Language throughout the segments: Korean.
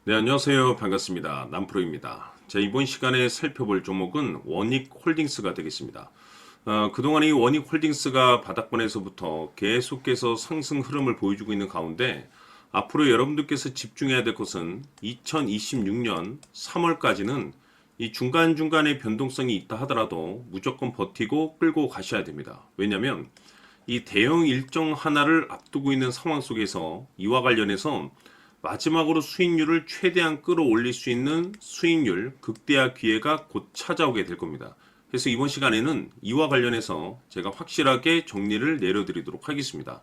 네, 안녕하세요. 반갑습니다. 남프로입니다. 자, 이번 시간에 살펴볼 종목은 원익홀딩스가 되겠습니다. 그동안 이 원익홀딩스가 바닥권에서부터 계속해서 상승 흐름을 보여주고 있는 가운데 앞으로 여러분들께서 집중해야 될 것은 2026년 3월까지는 이 중간중간에 변동성이 있다 하더라도 무조건 버티고 끌고 가셔야 됩니다. 왜냐하면 이 대형 일정 하나를 앞두고 있는 상황 속에서 이와 관련해서 마지막으로 수익률을 최대한 끌어올릴 수 있는 수익률 극대화 기회가 곧 찾아오게 될 겁니다. 그래서 이번 시간에는 이와 관련해서 제가 확실하게 정리를 내려드리도록 하겠습니다.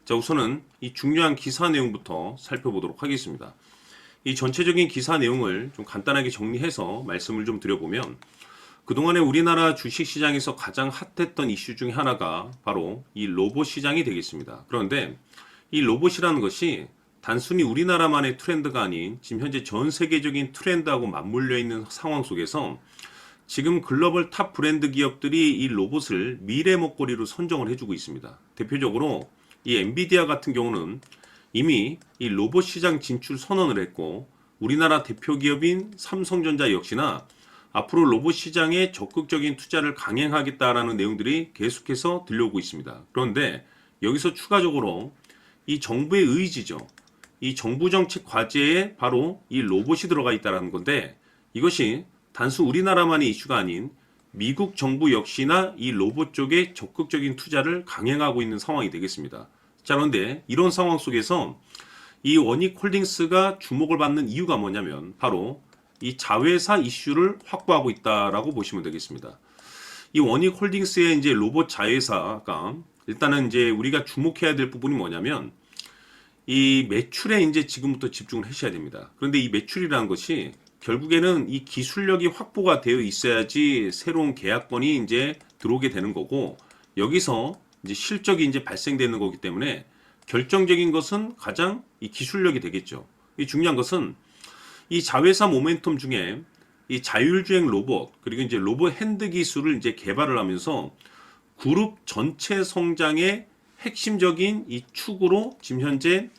자, 우선은 이 중요한 기사 내용부터 살펴보도록 하겠습니다. 이 전체적인 기사 내용을 좀 간단하게 정리해서 말씀을 좀 드려보면, 그동안에 우리나라 주식시장에서 가장 핫했던 이슈 중에 하나가 바로 이 로봇 시장이 되겠습니다. 그런데 이 로봇이라는 것이 단순히 우리나라만의 트렌드가 아닌 지금 현재 전 세계적인 트렌드하고 맞물려 있는 상황 속에서 지금 글로벌 탑 브랜드 기업들이 이 로봇을 미래 먹거리로 선정을 해주고 있습니다. 대표적으로 이 엔비디아 같은 경우는 이미 이 로봇 시장 진출 선언을 했고, 우리나라 대표 기업인 삼성전자 역시나 앞으로 로봇 시장에 적극적인 투자를 강행하겠다라는 내용들이 계속해서 들려오고 있습니다. 그런데 여기서 추가적으로 이 정부의 의지죠. 이 정부 정책 과제에 바로 이 로봇이 들어가 있다는 건데, 이것이 단순 우리나라만의 이슈가 아닌 미국 정부 역시나 이 로봇 쪽에 적극적인 투자를 강행하고 있는 상황이 되겠습니다. 자, 그런데 이런 상황 속에서 이 원익홀딩스가 주목을 받는 이유가 뭐냐면 바로 이 자회사 이슈를 확보하고 있다라고 보시면 되겠습니다. 이 원익홀딩스의 이제 로봇 자회사가 일단은 이제 우리가 주목해야 될 부분이 뭐냐면 이 매출에 이제 지금부터 집중을 하셔야 됩니다. 그런데 이 매출이라는 것이 결국에는 이 기술력이 확보가 되어 있어야지 새로운 계약건이 이제 들어오게 되는 거고, 여기서 이제 실적이 이제 발생되는 거기 때문에 결정적인 것은 가장 이 기술력이 되겠죠. 이 중요한 것은 이 자회사 모멘텀 중에 이 자율주행 로봇, 그리고 이제 로봇 핸드 기술을 이제 개발을 하면서 그룹 전체 성장의 핵심적인 이 축으로 지금 현재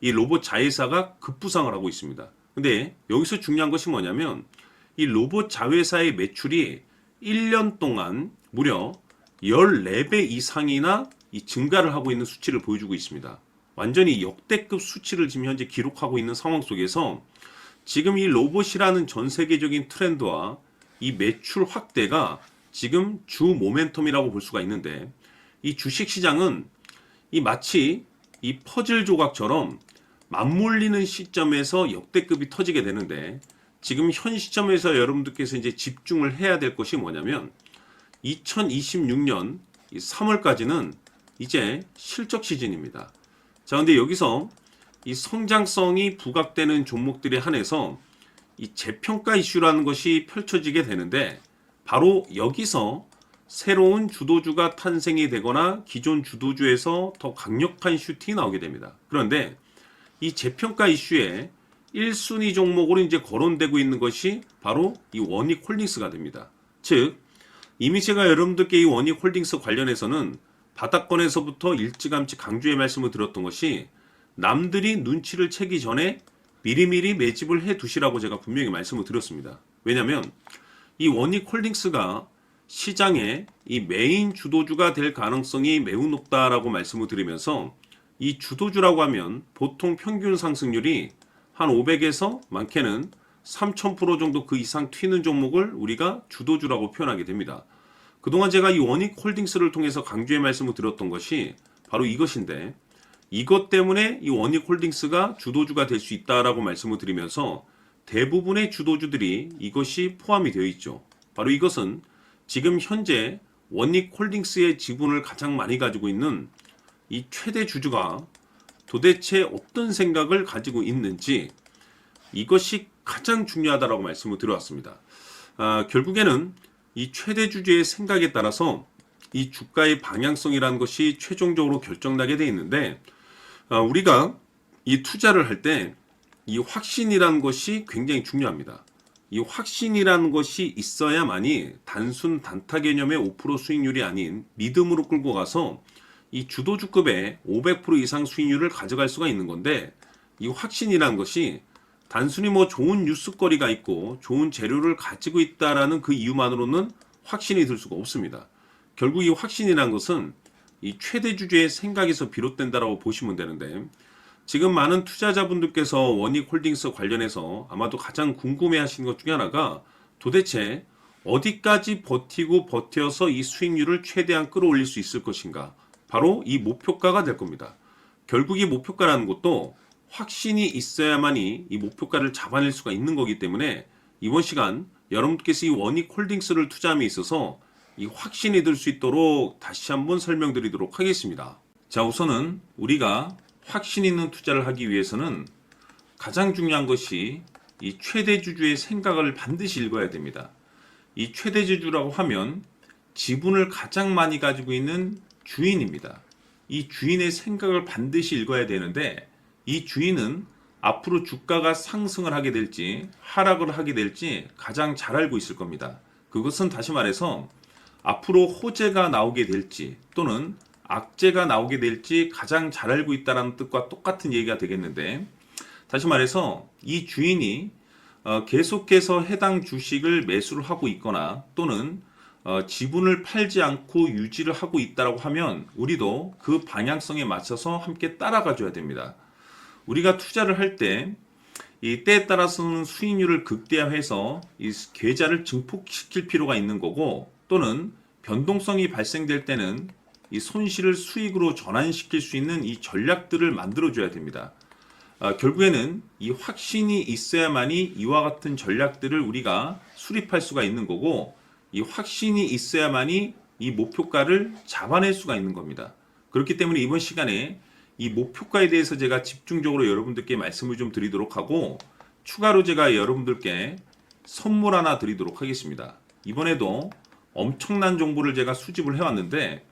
이 로봇 자회사가 급부상을 하고 있습니다. 근데 여기서 중요한 것이 뭐냐면 이 로봇 자회사의 매출이 1년 동안 무려 14배 이상이나 이 증가를 하고 있는 수치를 보여주고 있습니다. 완전히 역대급 수치를 지금 현재 기록하고 있는 상황 속에서 지금 이 로봇이라는 전 세계적인 트렌드와 이 매출 확대가 지금 주 모멘텀이라고 볼 수가 있는데, 이 주식 시장은 이 마치 이 퍼즐 조각처럼 맞물리는 시점에서 역대급이 터지게 되는데, 지금 현 시점에서 여러분들께서 이제 집중을 해야 될 것이 뭐냐면 2026년 3월까지는 이제 실적 시즌입니다. 자, 근데 여기서 이 성장성이 부각되는 종목들에 한해서 이 재평가 이슈라는 것이 펼쳐지게 되는데, 바로 여기서 새로운 주도주가 탄생이 되거나 기존 주도주에서 더 강력한 슈팅이 나오게 됩니다. 그런데 이 재평가 이슈에 1순위 종목으로 이제 거론되고 있는 것이 바로 이 원익홀딩스가 됩니다. 즉, 이미 제가 여러분들께 이 원익홀딩스 관련해서는 바닥권에서부터 일찌감치 강조의 말씀을 드렸던 것이, 남들이 눈치를 채기 전에 미리미리 매집을 해 두시라고 제가 분명히 말씀을 드렸습니다. 왜냐하면 이 원익홀딩스가 시장의 이 메인 주도주가 될 가능성이 매우 높다라고 말씀을 드리면서, 이 주도주라고 하면 보통 평균 상승률이 한 500에서 많게는 3000% 정도 그 이상 튀는 종목을 우리가 주도주라고 표현하게 됩니다. 그동안 제가 이 원익홀딩스를 통해서 강조의 말씀을 드렸던 것이 바로 이것인데, 이것 때문에 이 원익홀딩스가 주도주가 될 수 있다라고 말씀을 드리면서 대부분의 주도주들이 이것이 포함이 되어 있죠. 바로 이것은 지금 현재 원익홀딩스의 지분을 가장 많이 가지고 있는 이 최대 주주가 도대체 어떤 생각을 가지고 있는지, 이것이 가장 중요하다라고 말씀을 드려왔습니다. 결국에는 이 최대 주주의 생각에 따라서 이 주가의 방향성이라는 것이 최종적으로 결정나게 되어 있는데, 우리가 이 투자를 할 때 이 확신이라는 것이 굉장히 중요합니다. 이 확신이라는 것이 있어야만이 단순 단타 개념의 5% 수익률이 아닌 믿음으로 끌고 가서 이 주도주급의 500% 이상 수익률을 가져갈 수가 있는 건데, 이 확신이라는 것이 단순히 뭐 좋은 뉴스거리가 있고 좋은 재료를 가지고 있다라는 그 이유만으로는 확신이 들 수가 없습니다. 결국 이 확신이란 것은 이 최대 주주의 생각에서 비롯된다라고 보시면 되는데, 지금 많은 투자자분들께서 원익홀딩스 관련해서 아마도 가장 궁금해하시는 것 중에 하나가 도대체 어디까지 버티고 버텨서 이 수익률을 최대한 끌어올릴 수 있을 것인가, 바로 이 목표가가 될 겁니다. 결국 이 목표가라는 것도 확신이 있어야만이 이 목표가를 잡아낼 수가 있는 거기 때문에 이번 시간 여러분께서 이 원익홀딩스를 투자함에 있어서 이 확신이 들 수 있도록 다시 한번 설명드리도록 하겠습니다. 자, 우선은 우리가 확신 있는 투자를 하기 위해서는 가장 중요한 것이 이 최대 주주의 생각을 반드시 읽어야 됩니다. 이 최대 주주라고 하면 지분을 가장 많이 가지고 있는 주인입니다. 이 주인의 생각을 반드시 읽어야 되는데, 이 주인은 앞으로 주가가 상승을 하게 될지 하락을 하게 될지 가장 잘 알고 있을 겁니다. 그것은 다시 말해서 앞으로 호재가 나오게 될지 또는 악재가 나오게 될지 가장 잘 알고 있다는 뜻과 똑같은 얘기가 되겠는데, 다시 말해서 이 주인이 계속해서 해당 주식을 매수를 하고 있거나 또는 지분을 팔지 않고 유지를 하고 있다고 하면 우리도 그 방향성에 맞춰서 함께 따라가 줘야 됩니다. 우리가 투자를 할 때 이 때에 따라서는 수익률을 극대화해서 이 계좌를 증폭시킬 필요가 있는 거고, 또는 변동성이 발생될 때는 이 손실을 수익으로 전환시킬 수 있는 이 전략들을 만들어 줘야 됩니다. 결국에는 이 확신이 있어야만이 이와 같은 전략들을 우리가 수립할 수가 있는 거고, 이 확신이 있어야만이 이 목표가를 잡아낼 수가 있는 겁니다. 그렇기 때문에 이번 시간에 이 목표가에 대해서 제가 집중적으로 여러분들께 말씀을 좀 드리도록 하고, 추가로 제가 여러분들께 선물 하나 드리도록 하겠습니다. 이번에도 엄청난 정보를 제가 수집을 해왔는데,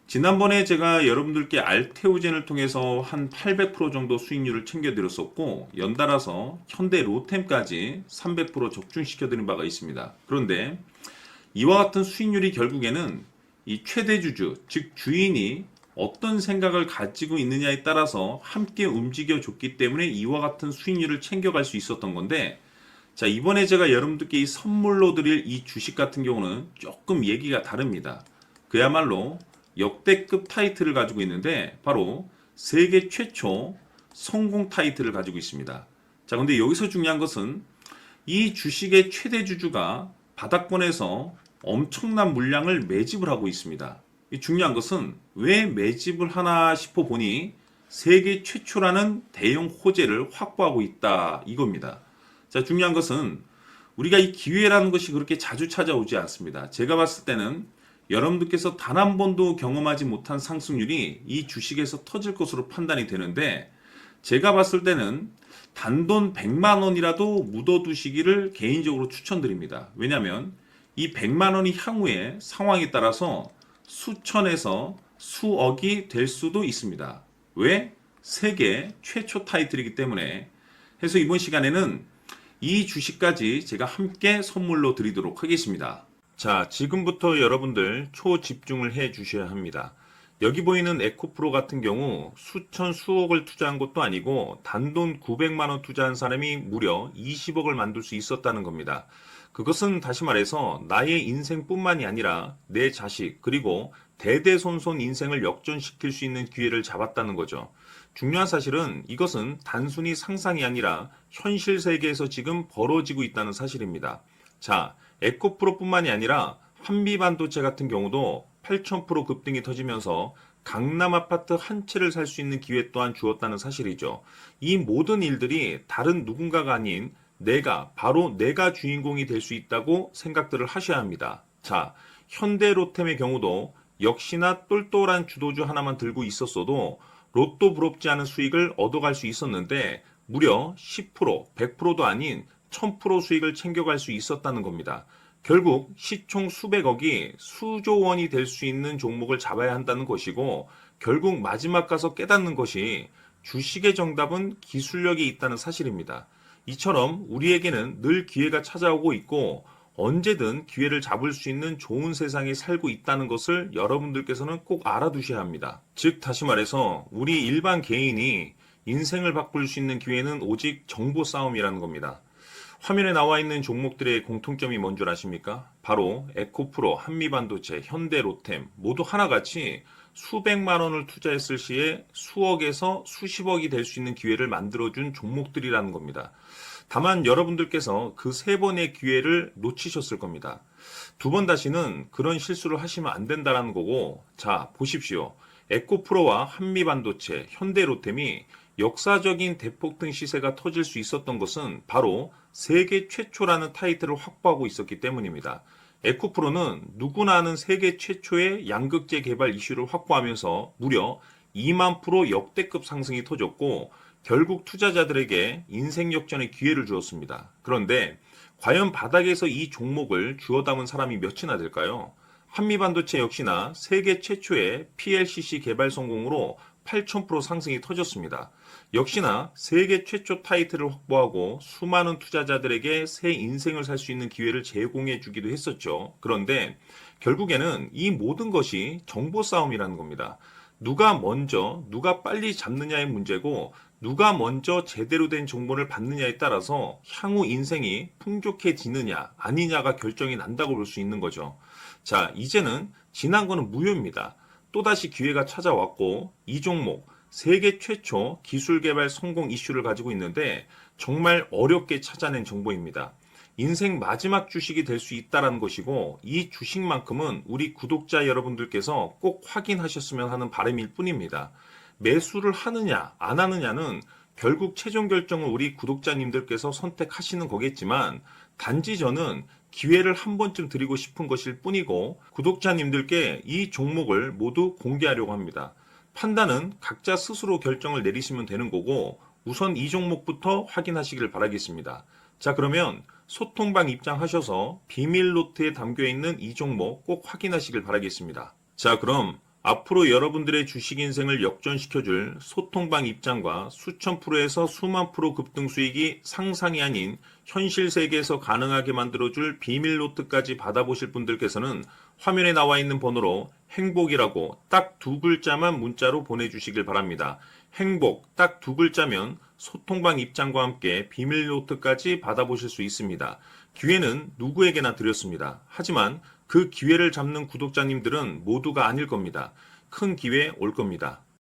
지난번에 제가 여러분들께 알테오젠을 통해서 한 800% 정도 수익률을 챙겨드렸었고, 연달아서 현대 로템까지 300% 적중시켜드린 바가 있습니다. 그런데 이와 같은 수익률이 결국에는 이 최대 주주, 즉 주인이 어떤 생각을 가지고 있느냐에 따라서 함께 움직여줬기 때문에 이와 같은 수익률을 챙겨갈 수 있었던 건데, 자, 이번에 제가 여러분들께 이 선물로 드릴 이 주식 같은 경우는 조금 얘기가 다릅니다. 그야말로 역대급 타이틀을 가지고 있는데 바로 세계 최초 성공 타이틀을 가지고 있습니다. 자, 근데 여기서 중요한 것은 이 주식의 최대 주주가 바닥권에서 엄청난 물량을 매집을 하고 있습니다. 이 중요한 것은 왜 매집을 하나 싶어 보니 세계 최초라는 대형 호재를 확보하고 있다, 이겁니다. 자, 중요한 것은 우리가 이 기회라는 것이 그렇게 자주 찾아오지 않습니다. 제가 봤을 때는 여러분들께서 단 한 번도 경험하지 못한 상승률이 이 주식에서 터질 것으로 판단이 되는데, 제가 봤을 때는 단돈 100만 원이라도 묻어두시기를 개인적으로 추천드립니다. 왜냐하면 이 100만 원이 향후에 상황에 따라서 수천에서 수억이 될 수도 있습니다. 왜? 세계 최초 타이틀이기 때문에. 해서 이번 시간에는 이 주식까지 제가 함께 선물로 드리도록 하겠습니다. 자, 지금부터 여러분들 초집중을 해 주셔야 합니다. 여기 보이는 에코프로 같은 경우 수천 수억을 투자한 것도 아니고 단돈 900만 원 투자한 사람이 무려 20억을 만들 수 있었다는 겁니다. 그것은 다시 말해서 나의 인생뿐만이 아니라 내 자식 그리고 대대손손 인생을 역전시킬 수 있는 기회를 잡았다는 거죠. 중요한 사실은 이것은 단순히 상상이 아니라 현실 세계에서 지금 벌어지고 있다는 사실입니다. 자, 에코프로뿐만이 아니라 한미반도체 같은 경우도 8000% 급등이 터지면서 강남 아파트 한 채를 살 수 있는 기회 또한 주었다는 사실이죠. 이 모든 일들이 다른 누군가가 아닌 바로 내가 주인공이 될 수 있다고 생각들을 하셔야 합니다. 자, 현대로템의 경우도 역시나 똘똘한 주도주 하나만 들고 있었어도 로또 부럽지 않은 수익을 얻어갈 수 있었는데 무려 10%, 100%도 아닌 1000% 수익을 챙겨갈 수 있었다는 겁니다. 결국 시총 수백억이 수조 원이 될 수 있는 종목을 잡아야 한다는 것이고, 결국 마지막 가서 깨닫는 것이 주식의 정답은 기술력이 있다는 사실입니다. 이처럼 우리에게는 늘 기회가 찾아오고 있고 언제든 기회를 잡을 수 있는 좋은 세상에 살고 있다는 것을 여러분들께서는 꼭 알아두셔야 합니다. 즉 다시 말해서 우리 일반 개인이 인생을 바꿀 수 있는 기회는 오직 정보 싸움이라는 겁니다. 화면에 나와 있는 종목들의 공통점이 뭔 줄 아십니까? 바로 에코프로, 한미반도체, 현대로템 모두 하나같이 수백만 원을 투자했을 시에 수억에서 수십억이 될 수 있는 기회를 만들어준 종목들이라는 겁니다. 다만 여러분들께서 그 세 번의 기회를 놓치셨을 겁니다. 두 번 다시는 그런 실수를 하시면 안 된다는 거고, 자, 보십시오. 에코프로와 한미반도체, 현대로템이 역사적인 대폭등 시세가 터질 수 있었던 것은 바로 세계 최초라는 타이틀을 확보하고 있었기 때문입니다. 에코프로는 누구나 아는 세계 최초의 양극재 개발 이슈를 확보하면서 무려 2만 프로 역대급 상승이 터졌고 결국 투자자들에게 인생 역전의 기회를 주었습니다. 그런데 과연 바닥에서 이 종목을 주워 담은 사람이 몇이나 될까요? 한미반도체 역시나 세계 최초의 PLCC 개발 성공으로 8,000% 상승이 터졌습니다. 역시나 세계 최초 타이틀을 확보하고 수많은 투자자들에게 새 인생을 살 수 있는 기회를 제공해 주기도 했었죠. 그런데 결국에는 이 모든 것이 정보 싸움이라는 겁니다. 누가 먼저, 누가 빨리 잡느냐의 문제고 누가 먼저 제대로 된 정보를 받느냐에 따라서 향후 인생이 풍족해지느냐 아니냐가 결정이 난다고 볼 수 있는 거죠. 자, 이제는 지난 거는 무효입니다. 또다시 기회가 찾아왔고 이 종목 세계 최초 기술 개발 성공 이슈를 가지고 있는데 정말 어렵게 찾아낸 정보입니다. 인생 마지막 주식이 될 수 있다는 것이고 이 주식만큼은 우리 구독자 여러분들께서 꼭 확인하셨으면 하는 바람일 뿐입니다. 매수를 하느냐 안 하느냐는 결국 최종 결정을 우리 구독자님들께서 선택하시는 거겠지만 단지 저는 기회를 한 번쯤 드리고 싶은 것일 뿐이고 구독자님들께 이 종목을 모두 공개하려고 합니다. 판단은 각자 스스로 결정을 내리시면 되는 거고 우선 이 종목부터 확인하시길 바라겠습니다. 자, 그러면 소통방 입장하셔서 비밀 노트에 담겨 있는 이 종목 꼭 확인하시길 바라겠습니다. 자, 그럼 앞으로 여러분들의 주식 인생을 역전시켜줄 소통방 입장과 수천 프로에서 수만 프로 급등 수익이 상상이 아닌 현실 세계에서 가능하게 만들어줄 비밀 노트까지 받아보실 분들께서는 화면에 나와 있는 번호로 행복이라고 딱 두 글자만 문자로 보내주시길 바랍니다. 행복 딱 두 글자면 소통방 입장과 함께 비밀 노트까지 받아보실 수 있습니다. 기회는 누구에게나 드렸습니다. 하지만 그 기회를 잡는 구독자님들은 모두가 아닐 겁니다. 큰 기회 올 겁니다.